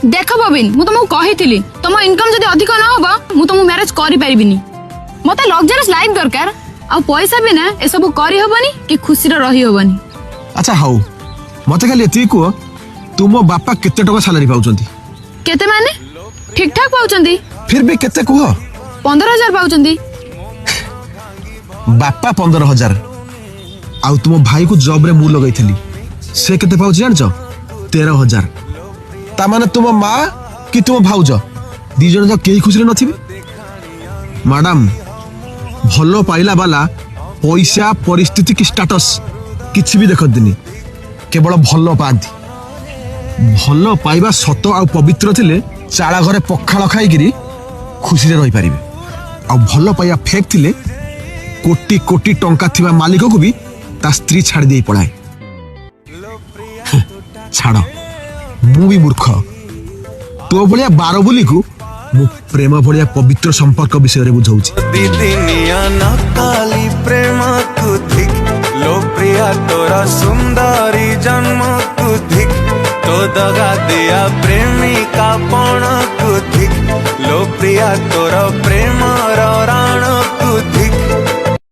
देख बबिन मु तुमको कही तुम इनकम जदि अधिक न होबा मु तुम मैरिज करि परिबिनी मते लग्जरियस लाइफ दरकार आ पैसा बिना ए सब करि होबनी कि खुशी रे रही होबनी। अच्छा हाउ मते खाली एती को तुम बापा केते टका सैलरी पाउचंती? केते माने ठीक ठाक पाउचंती फिर भी केते कुह? 15,000 पाउचंती। बापा 15,000 आउ तुम भाई को जॉब रे मु लगैथली से केते पाउछ जानछो? 13,000। ता माने तुम माँ कि तुम भाउज दी जन जो केही खुशी रे नथिबे? मैडम भलो पाइला वाला पैसा परिस्थिति की स्टेटस किछि भी देखत दिनी केवल भलो पांती। भलो पाइबा सत आ पवित्र थिले चाला घरे पखाळ खाइगिरी खुशी रे रही पारिबे। आ भलो पाइया फेक थिले कोटी कोटी टंका थिबा मालिक को भी ता स्त्री छाड़ दे पड़ाए। छाड़ मु भी मूर्ख तो भलिया 12 बोली को मु प्रेम भलिया पवित्र संपर्क विषय रे बुझाउची। दीदिनिया नकाली प्रेम कुधिक लो प्रिया तोरा सुंदरी जन्म कुधिक तो दगा दिया प्रेमिका पण कुधिक लो प्रिया तोरा प्रेम रा